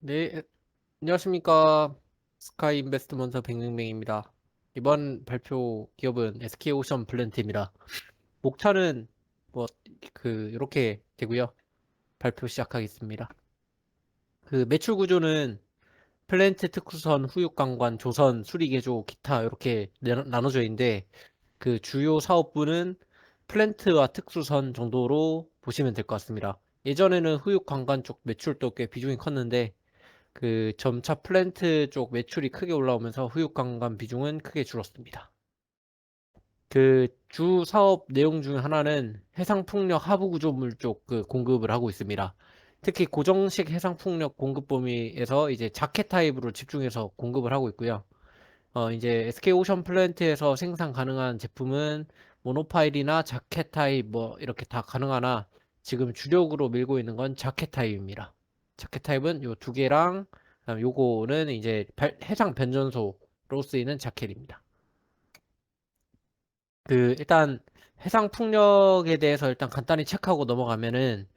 네, 안녕하십니까. 스카이 인베스트먼트 백능맹입니다. 이번 발표 기업은 SK오션 플랜트입니다. 목차는 뭐, 이렇게 되고요. 발표 시작하겠습니다. 매출 구조는 플랜트 특수선, 후육강관, 조선, 수리개조, 기타 이렇게 나눠져 있는데, 주요 사업부는 플랜트와 특수선 정도로 보시면 될 것 같습니다. 예전에는 후육관관 쪽 매출도 꽤 비중이 컸는데, 점차 플랜트 쪽 매출이 크게 올라오면서 후육관광 비중은 크게 줄었습니다. 주 사업 내용 중 하나는 해상풍력 하부 구조물 쪽 공급을 하고 있습니다. 특히 고정식 해상풍력 공급 범위에서 이제 자켓 타입으로 집중해서 공급을 하고 있고요. 이제 SK 오션 플랜트에서 생산 가능한 제품은 모노파일이나 자켓 타입 뭐 이렇게 다 가능하나 지금 주력으로 밀고 있는 건 자켓 타입입니다. 자켓 타입은 요 두 개랑 그다음 요거는 이제 해상 변전소로 쓰이는 자켓입니다. 일단 해상 풍력에 대해서 일단 간단히 체크하고 넘어가면은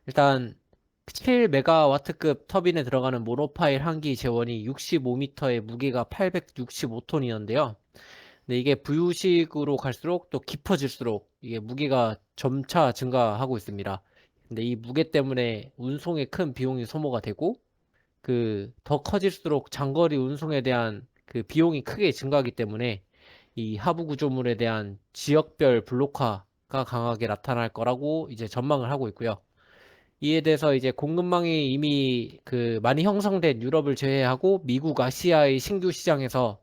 일단 7메가와트급 터빈에 들어가는 모노파일 한기 제원이 65m에 무게가 865톤이었는데요. 근데 이게 부유식으로 갈수록 또 깊어질수록 이게 무게가 점차 증가하고 있습니다. 근데 이 무게 때문에 운송에 큰 비용이 소모가 되고 더 커질수록 장거리 운송에 대한 비용이 크게 증가하기 때문에 이 하부 구조물에 대한 지역별 블록화가 강하게 나타날 거라고 이제 전망을 하고 있고요. 이에 대해서 이제 공급망이 이미 많이 형성된 유럽을 제외하고 미국, 아시아의 신규 시장에서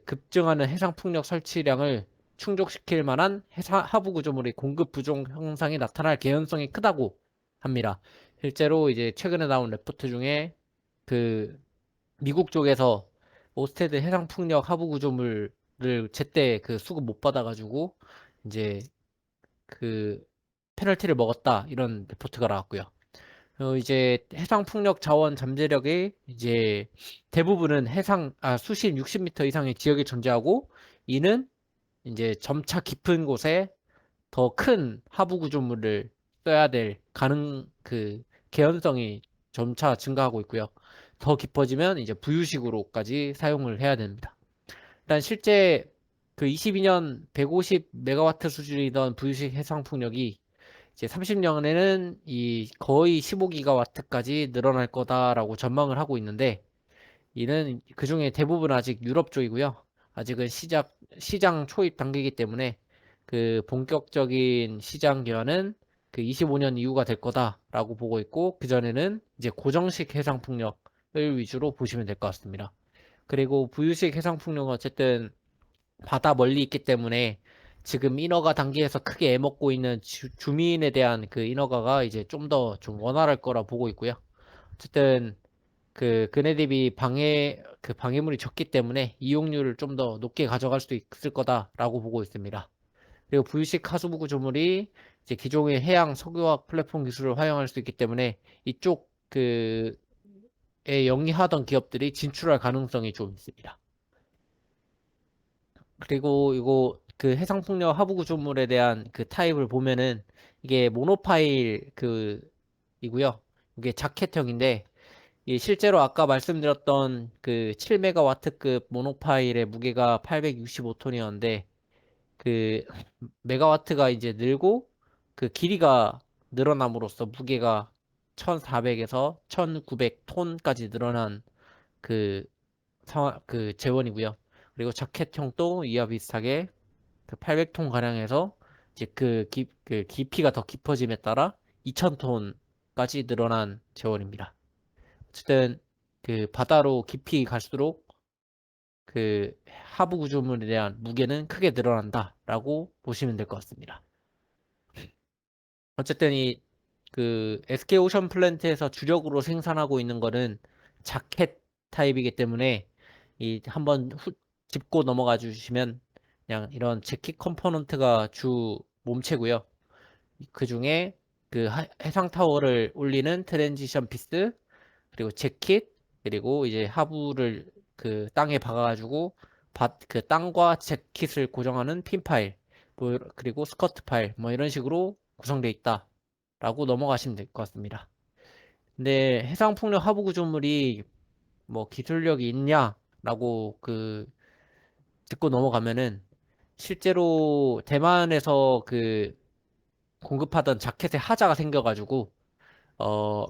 급증하는 해상 풍력 설치량을 충족시킬 만한 하부 구조물의 공급 부족 현상이 나타날 개연성이 크다고 합니다. 실제로 이제 최근에 나온 레포트 중에 그 미국 쪽에서 오스테드 해상 풍력 하부 구조물을 제때 수급 못 받아가지고 이제 그 페널티를 먹었다 이런 레포트가 나왔고요. 이제 해상 풍력 자원 잠재력의 이제 대부분은 수심 60m 이상의 지역에 존재하고 이는 이제 점차 깊은 곳에 더 큰 하부 구조물을 써야 될 개연성이 점차 증가하고 있고요. 더 깊어지면 이제 부유식으로까지 사용을 해야 됩니다. 일단 실제 22년 150메가와트 수준이던 부유식 해상 풍력이 이제 30년에는 이 거의 15기가와트까지 늘어날 거다라고 전망을 하고 있는데 이는 그중에 대부분 아직 유럽 쪽이고요. 아직은 시장 초입 단계이기 때문에 본격적인 시장 기한은 25년 이후가 될 거다라고 보고 있고 그전에는 이제 고정식 해상 풍력을 위주로 보시면 될 것 같습니다. 그리고 부유식 해상 풍력은 어쨌든 바다 멀리 있기 때문에 지금 인허가 단계에서 크게 애먹고 있는 주민에 대한 인허가가 이제 좀 원활할 거라 보고 있고요. 어쨌든 그네 대비 방해물이 적기 때문에 이용률을 좀 더 높게 가져갈 수도 있을 거다라고 보고 있습니다. 그리고 V식 하수부 구조물이 이제 기존의 해양 석유화학 플랫폼 기술을 활용할 수 있기 때문에 이쪽 에 영위하던 기업들이 진출할 가능성이 좀 있습니다. 그리고 이거 해상풍력 하부 구조물에 대한 타입을 보면은 이게 모노파일 이고요. 이게 자켓형인데 이 실제로 아까 말씀드렸던 7메가와트급 모노파일의 무게가 865톤이었는데 그 메가와트가 이제 늘고 길이가 늘어남으로써 무게가 1400에서 1900톤까지 늘어난 그 재원이고요. 그리고 자켓형도 이와 비슷하게 800톤 가량에서 이제 깊이가 더 깊어짐에 따라 2000톤까지 늘어난 재원입니다. 어쨌든 바다로 깊이 갈수록 하부 구조물에 대한 무게는 크게 늘어난다라고 보시면 될 것 같습니다. 어쨌든 SK 오션 플랜트에서 주력으로 생산하고 있는 거는 자켓 타입이기 때문에 한번 짚고 넘어가 주시면 그냥 이런 재킷 컴포넌트가 주 몸체고요. 그 중에 해상 타워를 올리는 트랜지션 피스 그리고 재킷 그리고 이제 하부를 땅에 박아가지고 땅과 재킷을 고정하는 핀 파일 뭐 그리고 스커트 파일 뭐 이런 식으로 구성되어 있다라고 넘어가시면 될 것 같습니다. 근데 해상풍력 하부 구조물이 뭐 기술력이 있냐라고 듣고 넘어가면은 실제로 대만에서 공급하던 자켓에 하자가 생겨가지고 어,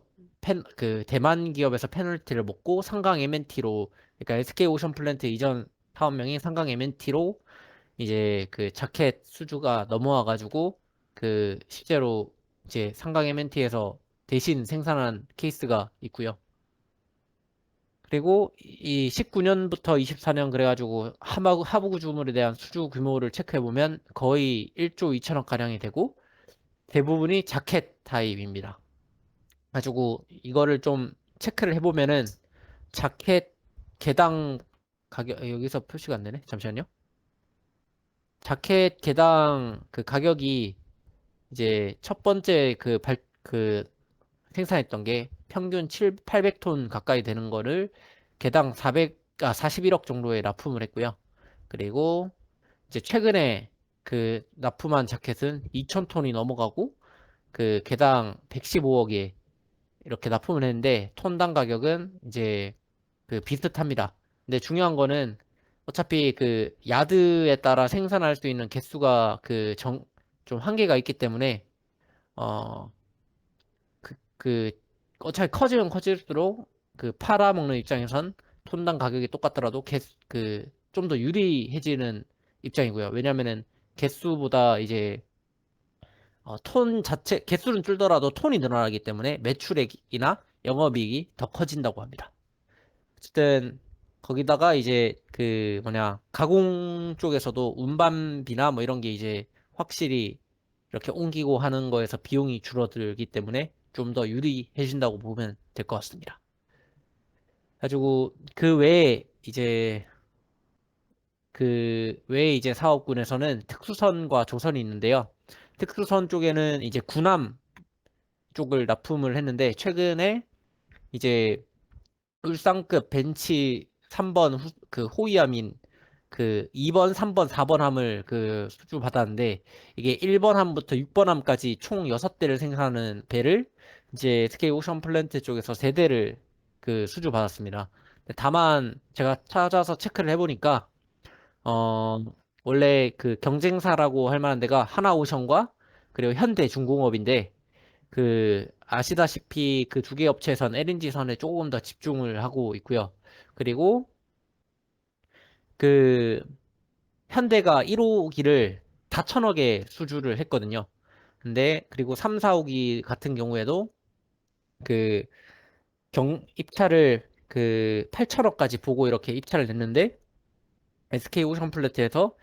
대만 기업에서 페널티를 먹고 상강 MNT로, 그러니까 SK 오션 플랜트 이전 사업명인 상강 MNT로 이제 그 자켓 수주가 넘어와가지고 실제로 이제 상강 MNT에서 대신 생산한 케이스가 있고요. 그리고 이 19년부터 24년 그래가지고 하부 구조물에 대한 수주 규모를 체크해 보면 거의 1조 2천억 가량이 되고 대부분이 자켓 타입입니다. 가지고 이거를 좀 체크를 해보면은 자켓 개당 가격, 여기서 표시가 안 되네. 잠시만요. 자켓 개당 그 가격이 이제 첫 번째 생산했던 게 평균 800톤 가까이 되는 거를 개당 41억 정도에 납품을 했고요. 그리고 이제 최근에 납품한 자켓은 2000톤이 넘어가고 개당 115억에 이렇게 납품을 했는데 톤당 가격은 이제 비슷합니다. 근데 중요한 거는 어차피 야드에 따라 생산할 수 있는 개수가 좀 한계가 있기 때문에 어, 그, 그, 어차피 커지면 커질수록 팔아먹는 입장에선 톤당 가격이 똑같더라도 좀 더 유리해지는 입장이고요. 왜냐면은 개수보다 이제 톤 자체, 개수는 줄더라도 톤이 늘어나기 때문에 매출액이나 영업이익이 더 커진다고 합니다. 어쨌든 거기다가 이제 가공 쪽에서도 운반비나 뭐 이런 게 이제 확실히 이렇게 옮기고 하는 거에서 비용이 줄어들기 때문에 좀 더 유리해진다고 보면 될 것 같습니다. 가지고 그 외에 이제 사업군에서는 특수선과 조선이 있는데요. 특수선 쪽에는 이제 군함 쪽을 납품을 했는데 최근에 이제 울산급 벤치 3번 호위함인 2번, 3번, 4번 함을 수주 받았는데 이게 1번 함부터 6번 함까지 총 6대를 생산하는 배를 이제 SK 오션 플랜트 쪽에서 3대를 수주 받았습니다. 다만 제가 찾아서 체크를 해보니까 어 원래 경쟁사라고 할 만한 데가 하나오션과 그리고 현대중공업인데 아시다시피 그 두 개 업체에선 LNG 선에 조금 더 집중을 하고 있고요. 그리고 그 현대가 1호기를 4천억에 수주를 했거든요. 근데 그리고 3, 4호기 같은 경우에도 그 입차를 8천억까지 보고 이렇게 입차를 냈는데 SK 오션플래트에서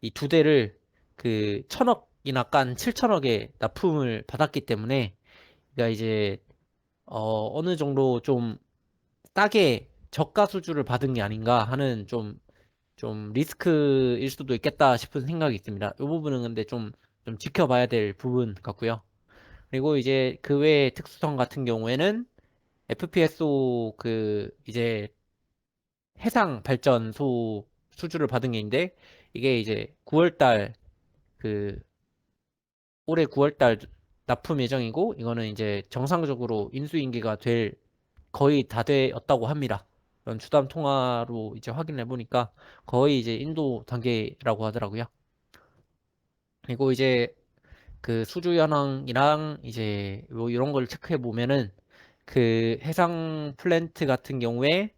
이 두 대를 천억이나 깐 7천억에 납품을 받았기 때문에 그러니까 이제 어느 정도 좀 싸게 저가 수주를 받은 게 아닌가 하는 좀 리스크일 수도 있겠다 싶은 생각이 있습니다. 이 부분은 근데 좀 지켜봐야 될 부분 같고요. 그리고 이제 그 외에 특수성 같은 경우에는 FPSO 이제 해상 발전소 수주를 받은 게 있는데 이게 이제 9월달 그 올해 9월달 납품 예정이고 이거는 이제 정상적으로 인수인계가 될 거의 다 되었다고 합니다. 그런 주담 통화로 이제 확인해 보니까 거의 이제 인도 단계라고 하더라고요. 그리고 이제 수주 현황이랑 이제 뭐 이런 걸 체크해 보면은 해상 플랜트 같은 경우에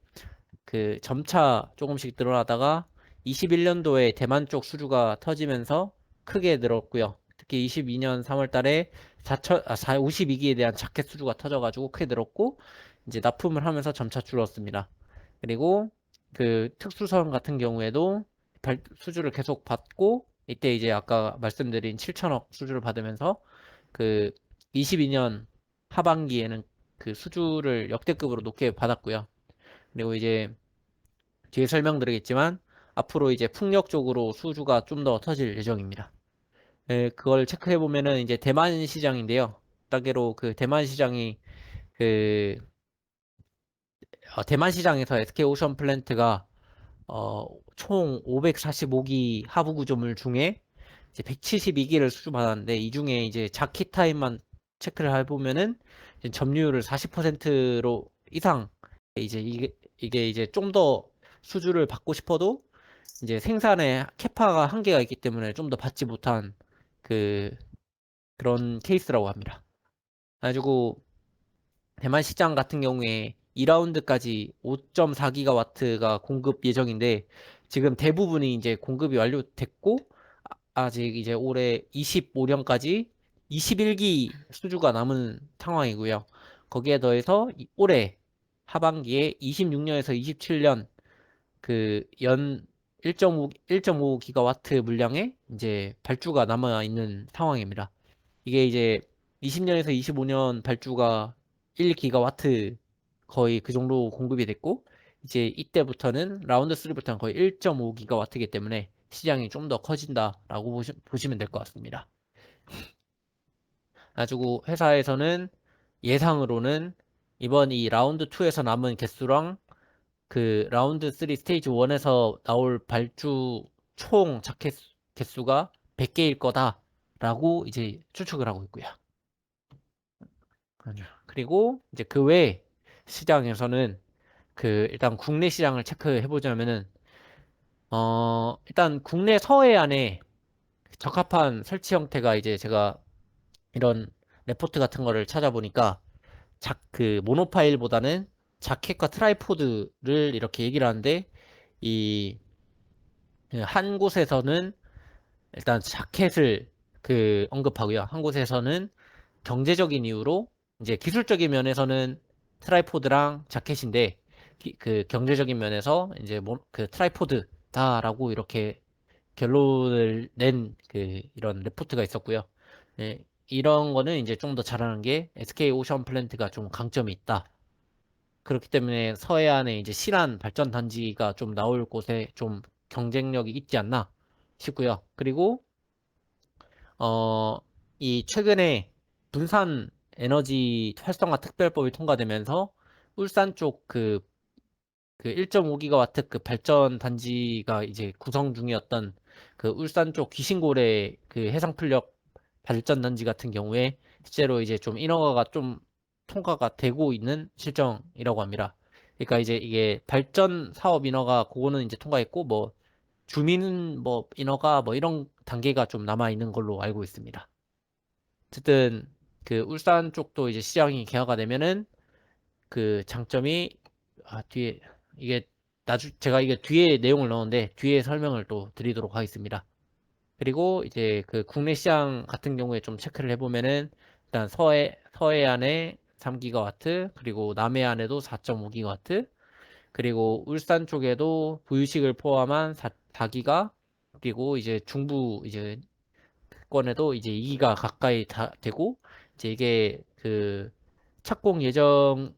점차 조금씩 늘어나다가 21년도에 대만 쪽 수주가 터지면서 크게 늘었고요. 특히 22년 3월 달에 52기에 대한 자켓 수주가 터져가지고 크게 늘었고, 이제 납품을 하면서 점차 줄었습니다. 그리고 특수선 같은 경우에도 수주를 계속 받고, 이때 이제 아까 말씀드린 7천억 수주를 받으면서 22년 하반기에는 수주를 역대급으로 높게 받았고요. 그리고 이제 뒤에 설명드리겠지만 앞으로 이제 풍력 쪽으로 수주가 좀 더 터질 예정입니다. 그걸 체크해 보면은 이제 대만 시장인데요. 따개로 대만 시장이 그 대만 시장에서 SK 오션 플랜트가 총 545기 하부 구조물 중에 이제 172기를 수주받았는데 이 중에 이제 자키 타임만 체크를 해보면은 점유율을 40%로 이상 이제 이게 이제 좀 더 수주를 받고 싶어도 이제 생산에 캐파가 한계가 있기 때문에 좀 더 받지 못한 그 그런 케이스라고 합니다. 그래가지고 대만 시장 같은 경우에 2라운드까지 5.4기가와트가 공급 예정인데 지금 대부분이 이제 공급이 완료됐고 아직 이제 올해 25년까지 21기 수주가 남은 상황이고요. 거기에 더해서 올해 하반기에 26년에서 27년 그 연 1.5 기가와트 물량의 이제 발주가 남아 있는 상황입니다. 이게 이제 20년에서 25년 발주가 1기가와트 거의 그 정도 공급이 됐고 이제 이때부터는 라운드 3부터는 거의 1.5기가와트이기 때문에 시장이 좀 더 커진다라고 보시면 될 것 같습니다. 가지고 회사에서는 예상으로는 이번 이 라운드 2에서 남은 개수랑 그 라운드 3 스테이지 1에서 나올 발주 총 자켓 개수가 100개일 거다라고 이제 추측을 하고 있고요. 그리고 이제 그 외 시장에서는 그 일단 국내 시장을 체크해 보자면은 일단 국내 서해안에 적합한 설치 형태가 이제 제가 이런 레포트 같은 거를 찾아보니까 그 모노파일보다는 자켓과 트라이포드를 이렇게 얘기를 하는데 이 한 곳에서는 일단 자켓을 그 언급하고요. 한 곳에서는 경제적인 이유로 이제 기술적인 면에서는 트라이포드랑 자켓인데 그 경제적인 면에서 이제 뭐 그 트라이포드다라고 이렇게 결론을 낸 그 이런 레포트가 있었고요. 네, 이런 거는 이제 좀 더 잘하는 게 SK 오션 플랜트가 좀 강점이 있다. 그렇기 때문에 서해안에 이제 신한 발전 단지가 좀 나올 곳에 좀 경쟁력이 있지 않나 싶고요. 그리고 어, 이 최근에 분산 에너지 활성화 특별법이 통과되면서 울산 쪽 그 1.5기가와트 그 발전 단지가 이제 구성 중이었던 그 울산 쪽 귀신고래 그 해상풍력 발전 단지 같은 경우에 실제로 이제 좀 인허가가 좀 통과가 되고 있는 실정이라고 합니다. 그러니까 이제 이게 발전 사업 인허가 그거는 이제 통과했고 뭐 주민 뭐 인허가 뭐 이런 단계가 좀 남아 있는 걸로 알고 있습니다. 어쨌든 그 울산 쪽도 이제 시장이 개화가 되면은 그 장점이 뒤에 이게 제가 이게 뒤에 내용을 넣었는데 뒤에 설명을 또 드리도록 하겠습니다. 그리고 이제 그 국내 시장 같은 경우에 좀 체크를 해보면은 일단 서해안에 3기가와트 그리고 남해안에도 4.5기가와트 그리고 울산 쪽에도 부유식을 포함한 4기가 그리고 이제 중부 이제 건에도 이제 2기가 가까이 다 되고 이제 이게 그 착공 예정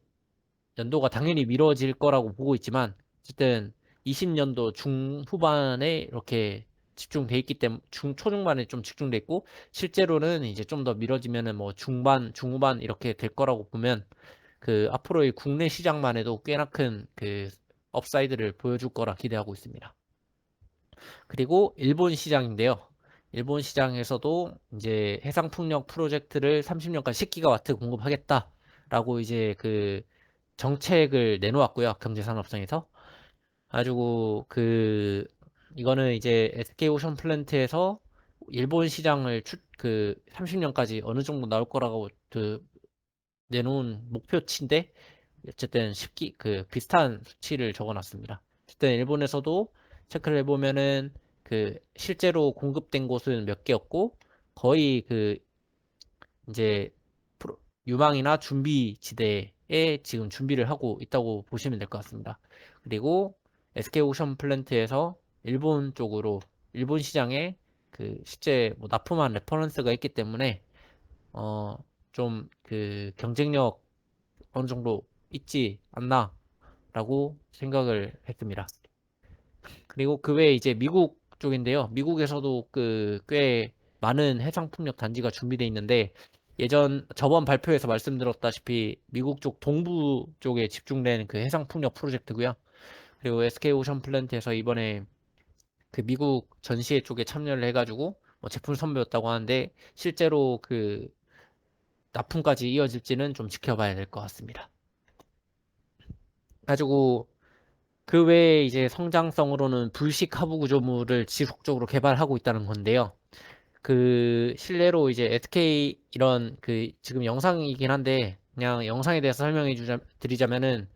연도가 당연히 미뤄질 거라고 보고 있지만 어쨌든 20년도 중후반에 이렇게 집중돼 있기 때문에 초중반에 좀 집중돼 있고 실제로는 이제 좀 더 미뤄지면은 뭐 중반, 중후반 이렇게 될 거라고 보면 그 앞으로의 국내 시장만 해도 꽤나 큰 그 업사이드를 보여줄 거라 기대하고 있습니다. 그리고 일본 시장인데요. 일본 시장에서도 이제 해상풍력 프로젝트를 30년간 10기가와트 공급하겠다라고 이제 그 정책을 내놓았고요. 경제산업성에서. 가지고 그 이거는 이제 SK 오션 플랜트에서 일본 시장을 그 30년까지 어느 정도 나올 거라고 그 내놓은 목표치인데 어쨌든 10기 그 비슷한 수치를 적어놨습니다. 어쨌든 일본에서도 체크를 해보면은 그 실제로 공급된 곳은 몇 개였고 거의 그 이제 유망이나 준비 지대에 지금 준비를 하고 있다고 보시면 될 것 같습니다. 그리고 SK 오션 플랜트에서 일본 쪽으로 일본 시장에 그 실제 뭐 납품한 레퍼런스가 있기 때문에 좀 그 경쟁력 어느 정도 있지 않나라고 생각을 했습니다. 그리고 그 외에 이제 미국 쪽인데요. 미국에서도 그 꽤 많은 해상풍력 단지가 준비되어 있는데 저번 발표에서 말씀드렸다시피 미국 쪽 동부 쪽에 집중된 그 해상풍력 프로젝트고요. 그리고 SK 오션 플랜트에서 이번에 그 미국 전시회 쪽에 참여를 해가지고 뭐 제품 선보였다고 하는데 실제로 그 납품까지 이어질지는 좀 지켜봐야 될 것 같습니다. 가지고 그 외에 이제 성장성으로는 불식 하부 구조물을 지속적으로 개발하고 있다는 건데요. 그 실내로 이제 SK 이런 그 지금 영상이긴 한데 그냥 영상에 대해서 드리자면은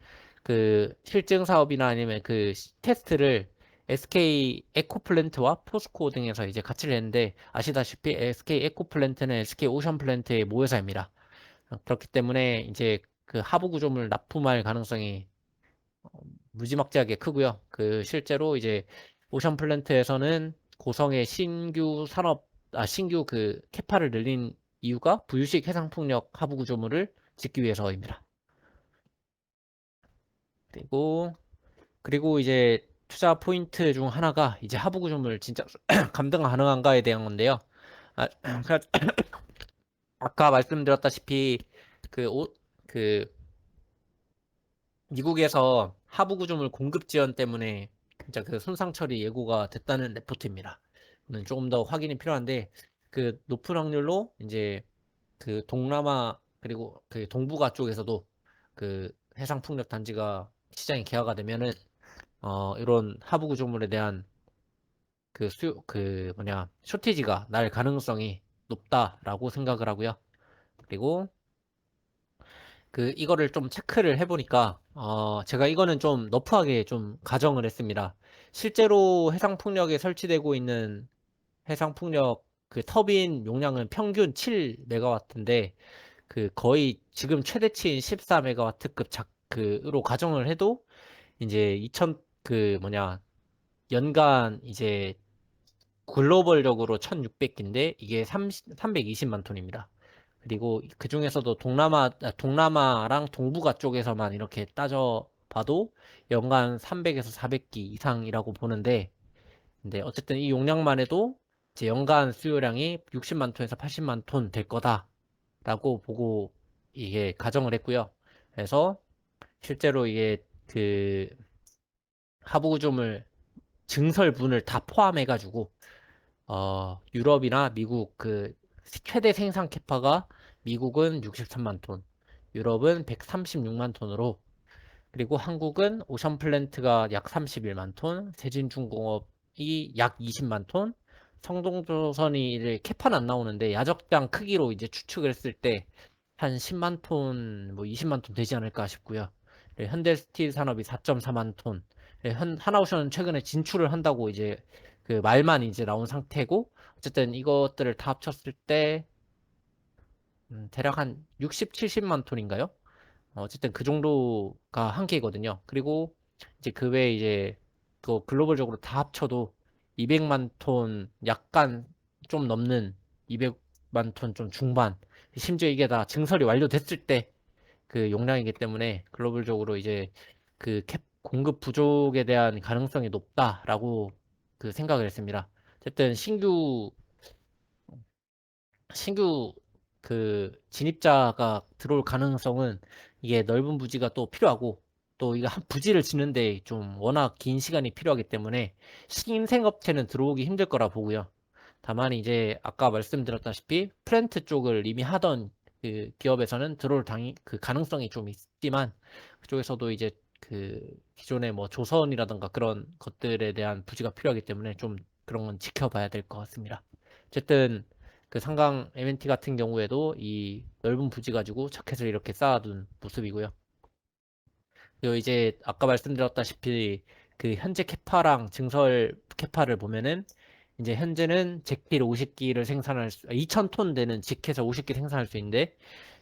그 실증 사업이나 아니면 그 테스트를 SK 에코플랜트와 포스코 등에서 이제 같이 했는데 아시다시피 SK 에코플랜트는 SK 오션플랜트의 모회사입니다. 그렇기 때문에 이제 그 하부 구조물 납품할 가능성이 무지막지하게 크고요. 그 실제로 이제 오션 플랜트에서는 고성의 신규 그 캐파를 늘린 이유가 부유식 해상풍력 하부 구조물을 짓기 위해서입니다. 그리고 이제 투자 포인트 중 하나가 이제 하부 구조물 진짜 감당 가능한가에 대한 건데요. 아, 그러니까 아까 말씀드렸다시피 그, 그 미국에서 하부 구조물 공급 지연 때문에 진짜 그 손상 처리 예고가 됐다는 레포트입니다. 조금 더 확인이 필요한데 그 높은 확률로 이제 그 동남아 그리고 그 동북아 쪽에서도 그 해상 풍력 단지가 시장이 개화가 되면은 이런 하부 구조물에 대한 그 뭐냐 쇼티지가 날 가능성이 높다라고 생각을 하고요. 그리고 그 이거를 좀 체크를 해보니까 제가 이거는 좀 너프하게 좀 가정을 했습니다. 실제로 해상풍력에 설치되고 있는 해상풍력 그 터빈 용량은 평균 7메가와트인데 그 거의 지금 최대치인 14메가와트급 그로 가정을 해도 이제 2000 그 뭐냐 연간 이제 글로벌적으로 1600기인데 이게 320만 톤입니다. 그리고 그 중에서도 동남아랑 동북아 쪽에서만 이렇게 따져 봐도 연간 300에서 400기 이상이라고 보는데, 근데 어쨌든 이 용량만 해도 이제 연간 수요량이 60만 톤에서 80만 톤 될 거다라고 보고 이게 가정을 했고요. 그래서 실제로 이게 그 하부 구조물 증설분을 다 포함해가지고 유럽이나 미국 그 최대 생산 캐파가 미국은 63만 톤, 유럽은 136만 톤으로 그리고 한국은 오션 플랜트가 약 31만 톤, 세진중공업이 약 20만 톤, 성동조선이 캐파는 안 나오는데 야적장 크기로 이제 추측을 했을 때 한 10만 톤, 뭐 20만 톤 되지 않을까 싶고요. 네, 현대스틸 산업이 4.4만 톤, 네, 하나오션은 최근에 진출을 한다고 이제 그 말만 이제 나온 상태고 어쨌든 이것들을 다 합쳤을 때 대략 한 60, 70만 톤인가요? 어쨌든 그 정도가 한계거든요. 그리고 이제 그 외에 이제 그 글로벌적으로 다 합쳐도 200만 톤 약간 좀 넘는 200만 톤 좀 중반 심지어 이게 다 증설이 완료됐을 때 그 용량이기 때문에 글로벌적으로 이제 그 캡 공급 부족에 대한 가능성이 높다라고 그 생각을 했습니다. 어쨌든 신규 그 진입자가 들어올 가능성은 이게 넓은 부지가 또 필요하고 또 이거 한 부지를 짓는데 좀 워낙 긴 시간이 필요하기 때문에 신생 업체는 들어오기 힘들 거라 보고요. 다만 이제 아까 말씀드렸다시피 프렌트 쪽을 이미 하던 그 기업에서는 들어올 그 가능성이 좀 있지만 그쪽에서도 이제 그 기존의 뭐 조선이라든가 그런 것들에 대한 부지가 필요하기 때문에 좀 그런 건 지켜봐야 될 것 같습니다. 어쨌든 그 상강 MNT 같은 경우에도 이 넓은 부지 가지고 자켓을 이렇게 쌓아둔 모습이고요. 그리고 이제 아까 말씀드렸다시피 그 현재 캐파랑 증설 캐파를 보면은 이제 현재는 잭필 50기를 2000톤 되는 직해서 50기 생산할 수 있는데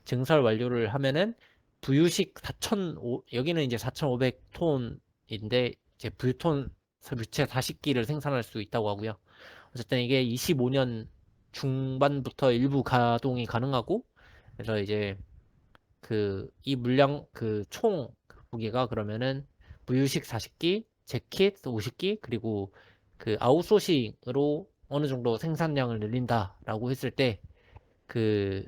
증설 완료를 하면은 부유식 4,500 여기는 이제 4,500톤인데 이제 부유체 40기를 생산할 수 있다고 하고요. 어쨌든 이게 25년 중반부터 일부 가동이 가능하고 그래서 이제 그 이 물량 그 총 무게가 그러면은 무유식 40기, 재킷 50기 그리고 그 아웃소싱으로 어느 정도 생산량을 늘린다라고 했을 때 그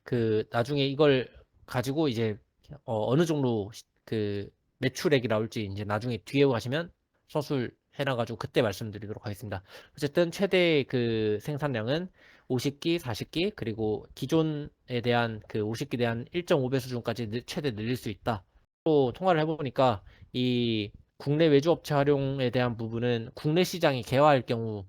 그 나중에 이걸 가지고 이제 어느 정도 그 매출액이 나올지 이제 나중에 뒤에 가시면 서술 해놔가지고 그때 말씀드리도록 하겠습니다. 어쨌든 최대 그 생산량은 50기, 40기, 그리고 기존에 대한 그 50기 대한 1.5배 수준까지 최대 늘릴 수 있다. 또 통화를 해보니까 이 국내 외주 업체 활용에 대한 부분은 국내 시장이 개화할 경우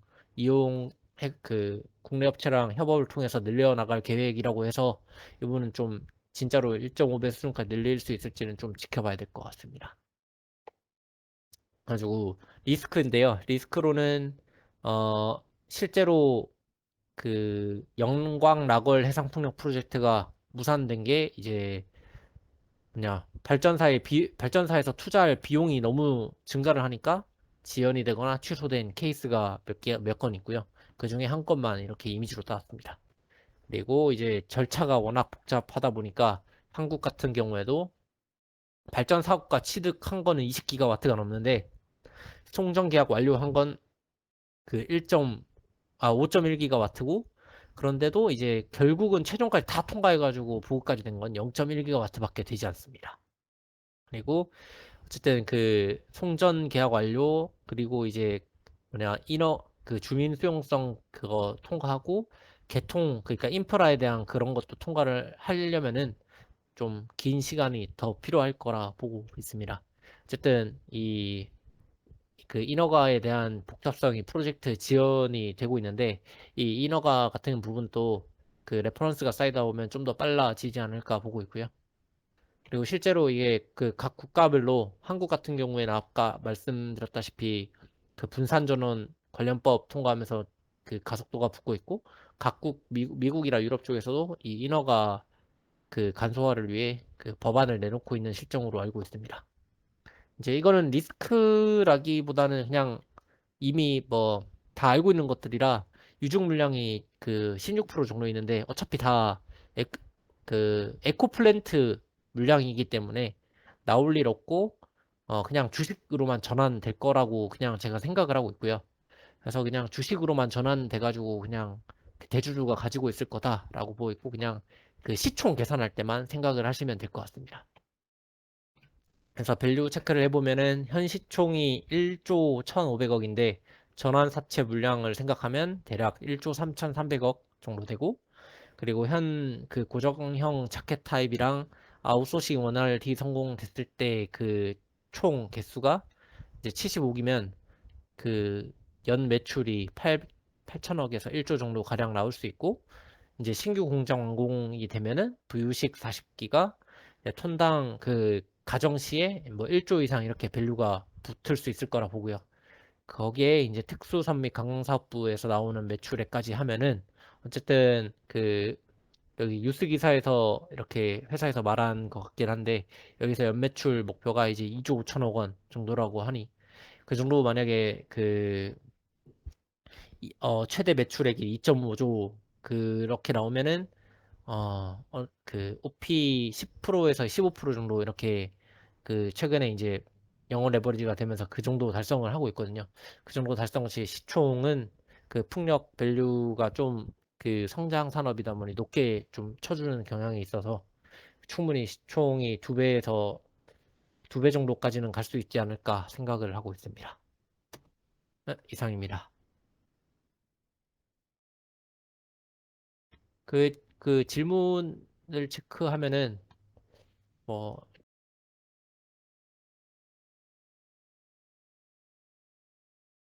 그 국내 업체랑 협업을 통해서 늘려나갈 계획이라고 해서 이 부분은 좀 진짜로 1.5배 수준까지 늘릴 수 있을지는 좀 지켜봐야 될 것 같습니다. 가지고 리스크인데요. 리스크로는 실제로 그 영광 라걸 해상풍력 프로젝트가 무산된 게 이제 뭐냐 발전사에서 투자할 비용이 너무 증가를 하니까 지연이 되거나 취소된 케이스가 몇 건 있고요. 그 중에 한 건만 이렇게 이미지로 따왔습니다. 그리고 이제 절차가 워낙 복잡하다 보니까 한국 같은 경우에도 발전 사업가 취득한 거는 20기가와트가 넘는데 총정 계약 완료한 건 그 5.1기가와트고 그런데도 이제 결국은 최종까지 다 통과해가지고 보급까지 된 건 0.1기가와트밖에 되지 않습니다. 그리고 어쨌든 그 송전 계약 완료 그리고 이제 뭐냐 그 주민 수용성 그거 통과하고 개통 그러니까 인프라에 대한 그런 것도 통과를 하려면은 좀 긴 시간이 더 필요할 거라 보고 있습니다. 어쨌든 이 그 인허가에 대한 복잡성이 프로젝트 지연이 되고 있는데 이 인허가 같은 부분도 그 레퍼런스가 쌓이다 보면 좀 더 빨라지지 않을까 보고 있고요. 그리고 실제로 이게 그 각 국가별로 한국 같은 경우에는 아까 말씀드렸다시피 그 분산전원 관련법 통과하면서 그 가속도가 붙고 있고 각국 미국이나 유럽 쪽에서도 이 인허가 그 간소화를 위해 그 법안을 내놓고 있는 실정으로 알고 있습니다. 이제 이거는 리스크라기보다는 그냥 이미 뭐 다 알고 있는 것들이라 유중 물량이 그 16% 정도 있는데 어차피 다 그 에코플랜트 물량이기 때문에 나올 일 없고 그냥 주식으로만 전환될 거라고 그냥 제가 생각을 하고 있고요. 그래서 그냥 주식으로만 전환돼 가지고 그냥 그 대주주가 가지고 있을 거다라고 보고 있고 그냥 그 시총 계산할 때만 생각을 하시면 될 것 같습니다. 그래서 밸류 체크를 해보면은 현 시총이 1조 1,500억인데 전환 사채 물량을 생각하면 대략 1조 3,300억 정도 되고 그리고 현 그 고정형 자켓 타입이랑 아웃소싱 원활 성공됐을 때 그 총 개수가 이제 75기면 그 연 매출이 8천억에서 1조 정도 가량 나올 수 있고 이제 신규 공장 완공이 되면은 부유식 40기가 톤당 그 가정 시에 뭐 1조 이상 이렇게 밸류가 붙을 수 있을 거라 보고요. 거기에 이제 특수선 및 관광사업부에서 나오는 매출액까지 하면은 어쨌든 그 여기 뉴스 기사에서 이렇게 회사에서 말한 것 같긴 한데 여기서 연매출 목표가 이제 2조 5천억 원 정도라고 하니 그 정도 만약에 그 최대 매출액이 2.5조 그렇게 나오면은 그 OP 10%에서 15% 정도 이렇게 그 최근에 이제 영어 레버리지가 되면서 그 정도 달성을 하고 있거든요. 그 정도 달성 시 시총은 그 풍력 밸류가 좀 그 성장 산업이다 보니 높게 좀 쳐주는 경향이 있어서 충분히 시총이 두 배 정도까지는 갈 수 있지 않을까 생각을 하고 있습니다. 네, 이상입니다. 그 질문을 체크하면은 뭐